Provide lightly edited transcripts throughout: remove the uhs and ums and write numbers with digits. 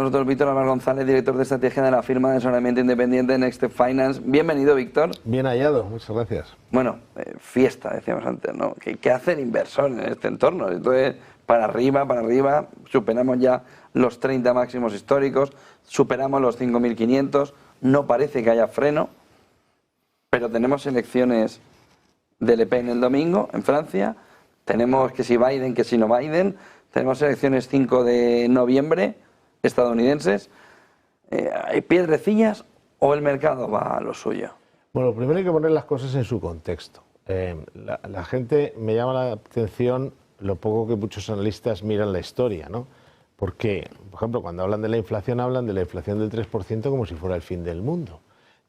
Nosotros, Víctor Álvarez González, director de estrategia de la firma de asesoramiento independiente Next Step Finance. Bienvenido, Víctor. Bien hallado, muchas gracias. Bueno, fiesta, decíamos antes, ¿no? ¿Qué hace el inversor en este entorno? Entonces, para arriba, superamos ya los 30 máximos históricos, superamos los 5.500, no parece que haya freno, pero tenemos elecciones de Le Pen el domingo en Francia, tenemos que si Biden, que si no Biden, tenemos elecciones 5 de noviembre estadounidenses. ¿Hay piedrecillas o el mercado va a lo suyo? Bueno, primero hay que poner las cosas en su contexto. La gente, me llama la atención lo poco que muchos analistas miran la historia, ¿no? Porque, por ejemplo, cuando hablan de la inflación del 3% como si fuera el fin del mundo.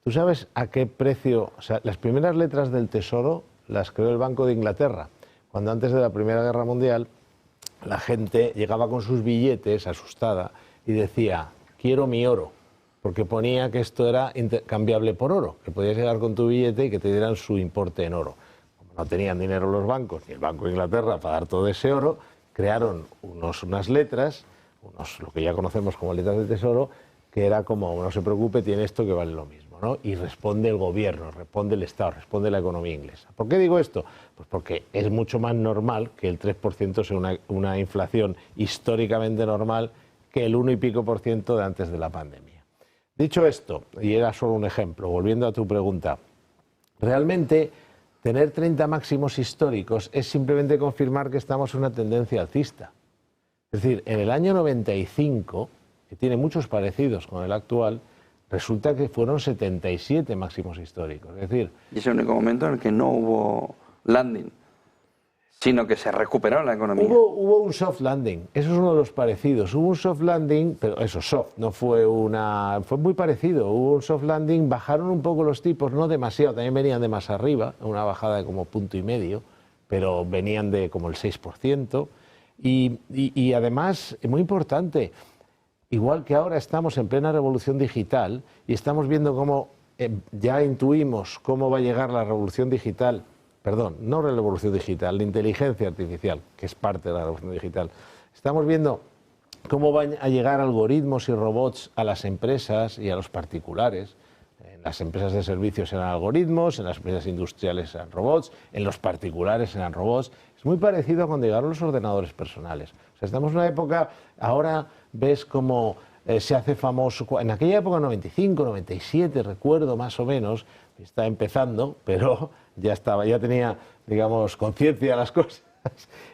¿Tú sabes a qué precio? O sea, las primeras letras del Tesoro las creó el Banco de Inglaterra, cuando antes de la Primera Guerra Mundial la gente llegaba con sus billetes asustada y decía, quiero mi oro, porque ponía que esto era intercambiable por oro, que podías llegar con tu billete y que te dieran su importe en oro. Como no tenían dinero los bancos, ni el Banco de Inglaterra para dar todo ese oro, crearon unas letras, lo que ya conocemos como letras del Tesoro, que era como, no se preocupe, tiene esto que vale lo mismo, ¿no? Y responde el gobierno, responde el Estado, responde la economía inglesa. ¿Por qué digo esto? Pues porque es mucho más normal que el 3% sea una inflación históricamente normal que el 1 y pico por ciento de antes de la pandemia. Dicho esto, y era solo un ejemplo, volviendo a tu pregunta, realmente tener 30 máximos históricos es simplemente confirmar que estamos en una tendencia alcista. Es decir, en el año 95, que tiene muchos parecidos con el actual, resulta que fueron 77 máximos históricos. Es decir, y es el único momento en el que no hubo landing, sino que se recuperó la economía. Hubo un soft landing, eso es uno de los parecidos. Hubo un soft landing, pero eso soft, no fue fue muy parecido. Hubo un soft landing, bajaron un poco los tipos, no demasiado, también venían de más arriba, una bajada de como 1,5 puntos, pero venían de como el 6%. Y además, muy importante, igual que ahora estamos en plena revolución digital y estamos viendo cómo ya intuimos cómo va a llegar la revolución digital, perdón, no la revolución digital, la inteligencia artificial, que es parte de la revolución digital. Estamos viendo cómo van a llegar algoritmos y robots a las empresas y a los particulares. En las empresas de servicios serán algoritmos, en las empresas industriales serán robots, en los particulares serán robots. Es muy parecido a cuando llegaron los ordenadores personales. O sea, estamos en una época, ahora ves cómo se hace famoso, en aquella época 95, 97, recuerdo más o menos, está empezando, pero ya tenía, digamos, conciencia de las cosas.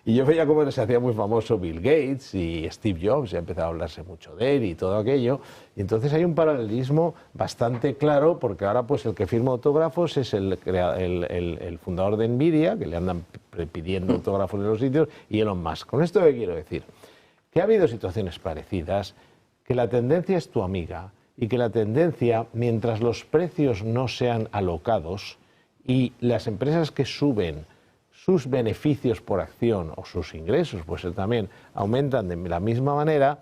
Y yo veía cómo se hacía muy famoso Bill Gates y Steve Jobs, ya empezaba a hablarse mucho de él y todo aquello. Y entonces hay un paralelismo bastante claro, porque ahora pues el que firma autógrafos es el fundador de Nvidia, que le andan pidiendo autógrafos en los sitios, y Elon Musk. Con esto, ¿qué quiero decir? Que ha habido situaciones parecidas, que la tendencia es tu amiga y que la tendencia, mientras los precios no sean alocados y las empresas que suben sus beneficios por acción o sus ingresos, pues también aumentan de la misma manera,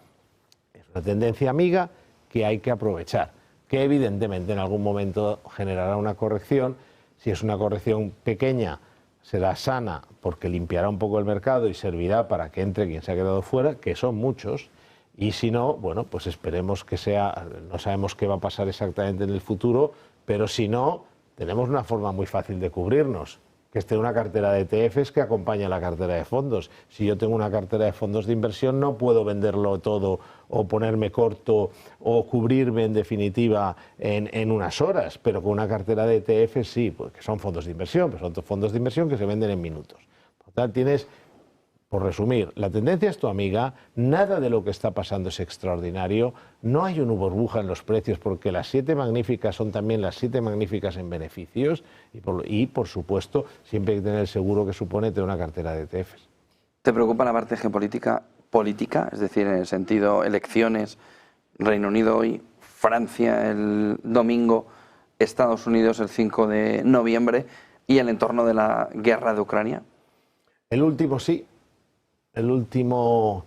es una tendencia amiga que hay que aprovechar, que evidentemente en algún momento generará una corrección. Si es una corrección pequeña, será sana porque limpiará un poco el mercado y servirá para que entre quien se ha quedado fuera, que son muchos, y si no, bueno, pues esperemos que sea, no sabemos qué va a pasar exactamente en el futuro, pero si no, tenemos una forma muy fácil de cubrirnos, que es tener una cartera de ETFs que acompañe a la cartera de fondos. Si yo tengo una cartera de fondos de inversión, no puedo venderlo todo o ponerme corto o cubrirme en definitiva en unas horas, pero con una cartera de ETFs sí, porque son fondos de inversión, pero son fondos de inversión que se venden en minutos. Por tanto, tienes, por resumir, la tendencia es tu amiga, nada de lo que está pasando es extraordinario, no hay una burbuja en los precios porque las 7 magníficas son también las 7 magníficas en beneficios y por supuesto, siempre hay que tener el seguro que supone tener una cartera de ETFs. ¿Te preocupa la parte geopolítica, es decir, en el sentido elecciones, Reino Unido hoy, Francia el domingo, Estados Unidos el 5 de noviembre y el entorno de la guerra de Ucrania? El último sí. El último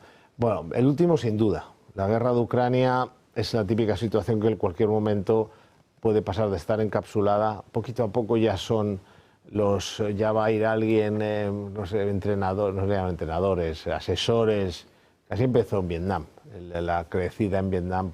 sin duda. La guerra de Ucrania es la típica situación que en cualquier momento puede pasar de estar encapsulada. Poquito a poco ya va a ir alguien, no sé, entrenadores, asesores Casi empezó en Vietnam. La crecida en Vietnam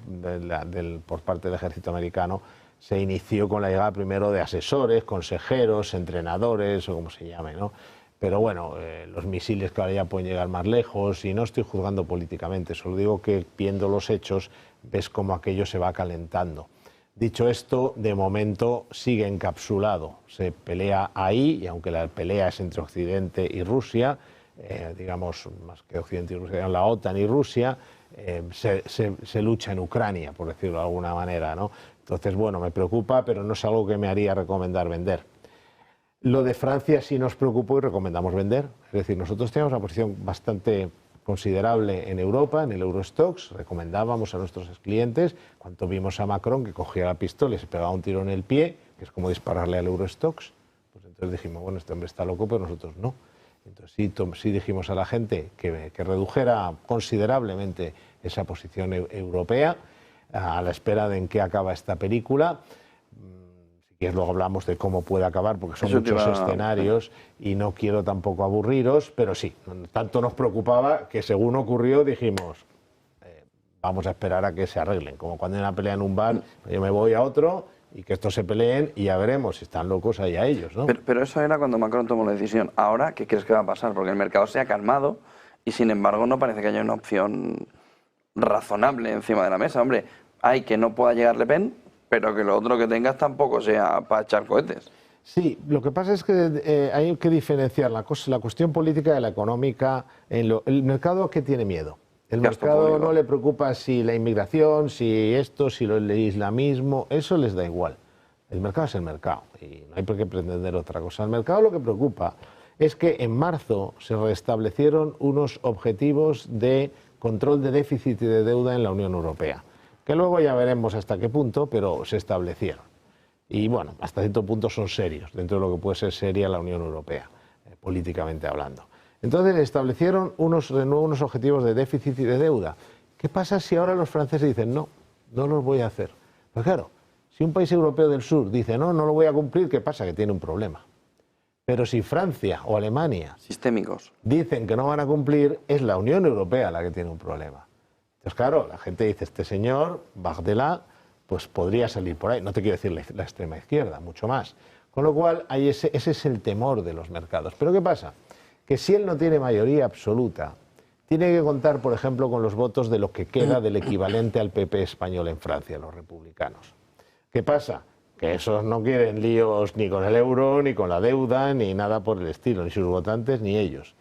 por parte del ejército americano se inició con la llegada primero de asesores, consejeros, entrenadores o como se llame, ¿no? Pero bueno, los misiles que ahora ya pueden llegar más lejos, y no estoy juzgando políticamente, solo digo que viendo los hechos ves cómo aquello se va calentando. Dicho esto, de momento sigue encapsulado, se pelea ahí, y aunque la pelea es entre Occidente y Rusia, digamos más que Occidente y Rusia, la OTAN y Rusia, se lucha en Ucrania, por decirlo de alguna manera, ¿no? Entonces, bueno, me preocupa, pero no es algo que me haría recomendar vender. Lo de Francia sí nos preocupó y recomendamos vender. Es decir, nosotros teníamos una posición bastante considerable en Europa, en el Eurostoxx. Recomendábamos a nuestros clientes, cuando vimos a Macron que cogía la pistola y se pegaba un tiro en el pie, que es como dispararle al Eurostoxx, pues entonces dijimos, bueno, este hombre está loco, pero nosotros no. Entonces sí dijimos a la gente que redujera considerablemente esa posición europea, a la espera de en qué acaba esta película. Y luego hablamos de cómo puede acabar, porque son muchos escenarios y no quiero tampoco aburriros, pero sí, tanto nos preocupaba que según ocurrió dijimos, vamos a esperar a que se arreglen, como cuando hay una pelea en un bar, yo me voy a otro y que estos se peleen y ya veremos si están locos ahí a ellos, ¿no? Pero eso era cuando Macron tomó la decisión. Ahora, ¿qué crees que va a pasar? Porque el mercado se ha calmado y sin embargo no parece que haya una opción razonable encima de la mesa. Hombre, hay que no pueda llegar Le Pen, pero que lo otro que tengas tampoco sea para echar cohetes. Sí, lo que pasa es que hay que diferenciar la cuestión política de la económica. El mercado, ¿qué tiene miedo? El mercado no le preocupa si la inmigración, si esto, si el islamismo, eso les da igual. El mercado es el mercado y no hay por qué pretender otra cosa. El mercado lo que preocupa es que en marzo se restablecieron unos objetivos de control de déficit y de deuda en la Unión Europea, que luego ya veremos hasta qué punto, pero se establecieron. Y bueno, hasta cierto punto son serios, dentro de lo que puede ser seria la Unión Europea, políticamente hablando. Entonces establecieron de nuevo unos objetivos de déficit y de deuda. ¿Qué pasa si ahora los franceses dicen no, no los voy a hacer? Pues claro, si un país europeo del sur dice no, no lo voy a cumplir, ¿qué pasa? Que tiene un problema. Pero si Francia o Alemania sistémicos dicen que no van a cumplir, es la Unión Europea la que tiene un problema. Entonces, claro, la gente dice, este señor, Bardella, pues podría salir por ahí. No te quiero decir la extrema izquierda, mucho más. Con lo cual, ese es el temor de los mercados. Pero ¿qué pasa? Que si él no tiene mayoría absoluta, tiene que contar, por ejemplo, con los votos de lo que queda del equivalente al PP español en Francia, los republicanos. ¿Qué pasa? Que esos no quieren líos ni con el euro, ni con la deuda, ni nada por el estilo, ni sus votantes, ni ellos.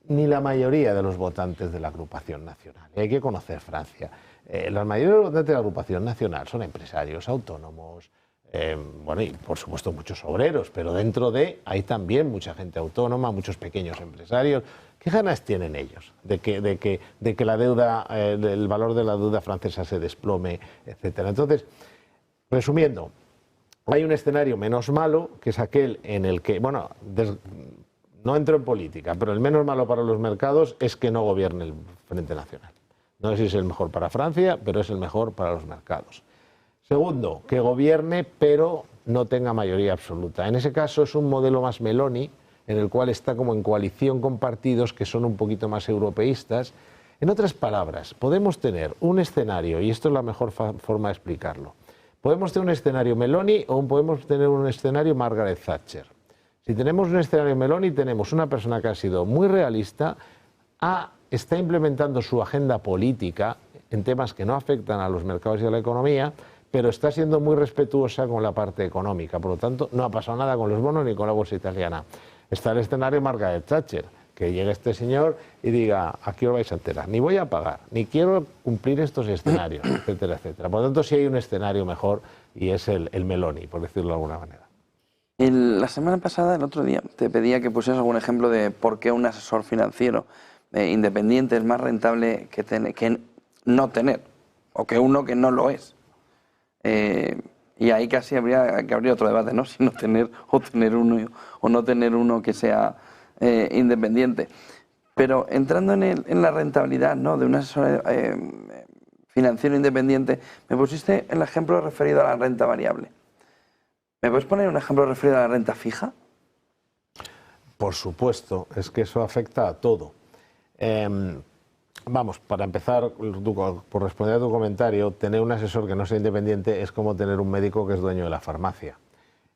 Ni la mayoría de los votantes de la agrupación nacional. Y hay que conocer Francia. La mayoría de los votantes de la agrupación nacional son empresarios, autónomos, bueno, y por supuesto muchos obreros, pero dentro hay también mucha gente autónoma, muchos pequeños empresarios. ¿Qué ganas tienen ellos de que la deuda, el valor de la deuda francesa se desplome, etcétera? Entonces, resumiendo, hay un escenario menos malo, que es aquel en el que, bueno, no entro en política, pero el menos malo para los mercados es que no gobierne el Frente Nacional. No sé si es el mejor para Francia, pero es el mejor para los mercados. Segundo, que gobierne, pero no tenga mayoría absoluta. En ese caso es un modelo más Meloni, en el cual está como en coalición con partidos que son un poquito más europeístas. En otras palabras, podemos tener un escenario, y esto es la mejor forma de explicarlo, podemos tener un escenario Meloni o podemos tener un escenario Margaret Thatcher. Si tenemos un escenario Meloni, tenemos una persona que ha sido muy realista, está implementando su agenda política en temas que no afectan a los mercados y a la economía, pero está siendo muy respetuosa con la parte económica. Por lo tanto, no ha pasado nada con los bonos ni con la bolsa italiana. Está el escenario Margaret Thatcher, que llegue este señor y diga, aquí os vais a enterar, ni voy a pagar, ni quiero cumplir estos escenarios, etcétera, etcétera. Por lo tanto, sí hay un escenario mejor y es el Meloni, por decirlo de alguna manera. La semana pasada, el otro día, te pedía que pusieras algún ejemplo de por qué un asesor financiero independiente es más rentable que no tener, o que uno que no lo es. Y ahí casi habría que abrir otro debate, ¿no? Si no tener o tener uno o no tener uno que sea independiente. Pero entrando en la rentabilidad, ¿no?, de un asesor financiero independiente, me pusiste el ejemplo referido a la renta variable. ¿Me puedes poner un ejemplo referido a la renta fija? Por supuesto, es que eso afecta a todo. Vamos, para empezar, por responder a tu comentario, tener un asesor que no sea independiente es como tener un médico que es dueño de la farmacia.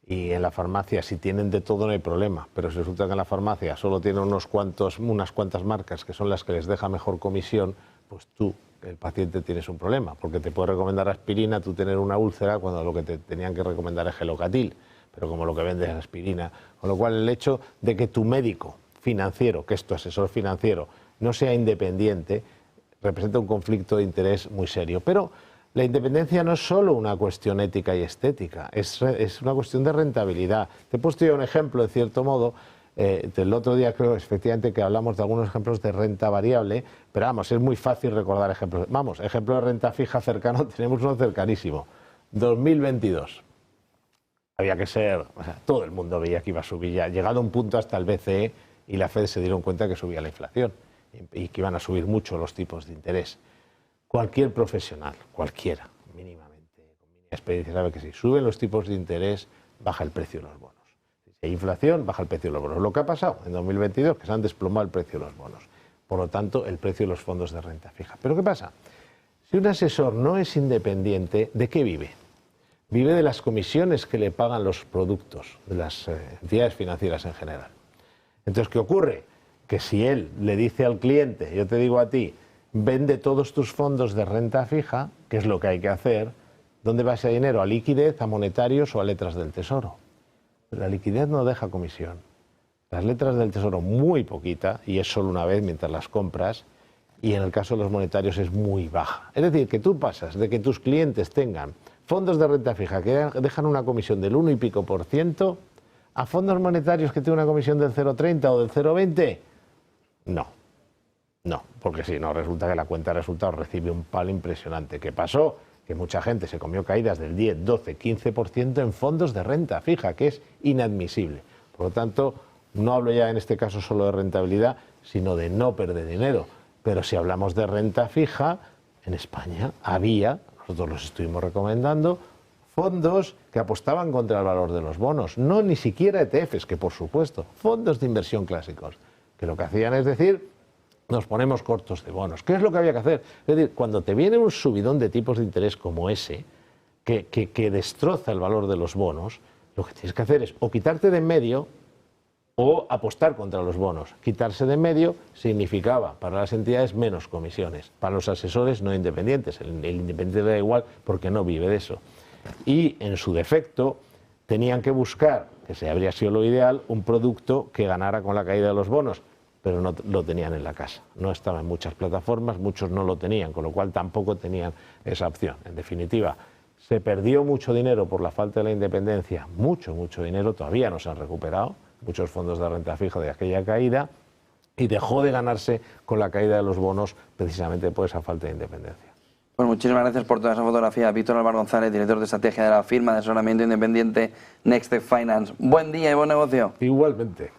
Y en la farmacia, si tienen de todo, no hay problema. Pero si resulta que en la farmacia solo tienen unas cuantas marcas que son las que les deja mejor comisión, pues tú, el paciente, tienes un problema. Porque te puede recomendar aspirina, tú tener una úlcera, cuando lo que te tenían que recomendar es Gelocatil. Pero como lo que vende es aspirina. Con lo cual, el hecho de que tu médico financiero, que es tu asesor financiero, no sea independiente, representa un conflicto de interés muy serio. Pero la independencia no es solo una cuestión ética y estética, es una cuestión de rentabilidad. Te he puesto ya un ejemplo, en cierto modo, del otro día creo efectivamente que hablamos de algunos ejemplos de renta variable, pero vamos, es muy fácil recordar ejemplos. Vamos, ejemplo de renta fija cercano, tenemos uno cercanísimo, 2022. Había que ser, o sea, todo el mundo veía que iba a subir ya, llegado a un punto hasta el BCE y la Fed se dieron cuenta que subía la inflación y que iban a subir mucho los tipos de interés. Cualquier profesional, cualquiera, mínimamente, con mínima experiencia, sabe que si suben los tipos de interés, baja el precio de los bonos. Si hay inflación, baja el precio de los bonos. Lo que ha pasado en 2022, que se han desplomado el precio de los bonos. Por lo tanto, el precio de los fondos de renta fija. Pero ¿qué pasa? Si un asesor no es independiente, ¿de qué vive? Vive de las comisiones que le pagan los productos de las entidades financieras en general. Entonces, ¿qué ocurre? Que si él le dice al cliente, yo te digo a ti, vende todos tus fondos de renta fija, que es lo que hay que hacer, ¿dónde va ese dinero? ¿A liquidez, a monetarios o a letras del tesoro? La liquidez no deja comisión. Las letras del tesoro muy poquita, y es solo una vez mientras las compras, y en el caso de los monetarios es muy baja. Es decir, que tú pasas de que tus clientes tengan fondos de renta fija que dejan una comisión del 1 y pico %, a fondos monetarios que tienen una comisión del 0,30 o del 0,20, no, porque si no, resulta que la cuenta de resultados recibe un palo impresionante. ¿Qué pasó? Que mucha gente se comió caídas del 10, 12, 15% en fondos de renta fija, que es inadmisible. Por lo tanto, no hablo ya en este caso solo de rentabilidad, sino de no perder dinero. Pero si hablamos de renta fija, en España había, nosotros los estuvimos recomendando, fondos que apostaban contra el valor de los bonos, no ni siquiera ETFs, que por supuesto, fondos de inversión clásicos, que lo que hacían es decir, nos ponemos cortos de bonos. ¿Qué es lo que había que hacer? Es decir, cuando te viene un subidón de tipos de interés como ese, que destroza el valor de los bonos, lo que tienes que hacer es o quitarte de en medio o apostar contra los bonos. Quitarse de en medio significaba para las entidades menos comisiones, para los asesores no independientes. El independiente le da igual porque no vive de eso. Y en su defecto tenían que buscar, que se habría sido lo ideal, un producto que ganara con la caída de los bonos, pero no lo tenían en la casa. No estaba en muchas plataformas, muchos no lo tenían, con lo cual tampoco tenían esa opción. En definitiva, se perdió mucho dinero por la falta de la independencia, mucho dinero, todavía no se han recuperado, muchos fondos de renta fija de aquella caída, y dejó de ganarse con la caída de los bonos precisamente por esa falta de independencia. Pues muchísimas gracias por toda esa fotografía. Víctor Álvaro González, director de estrategia de la firma de asesoramiento independiente Next Step Finance. Buen día y buen negocio. Igualmente.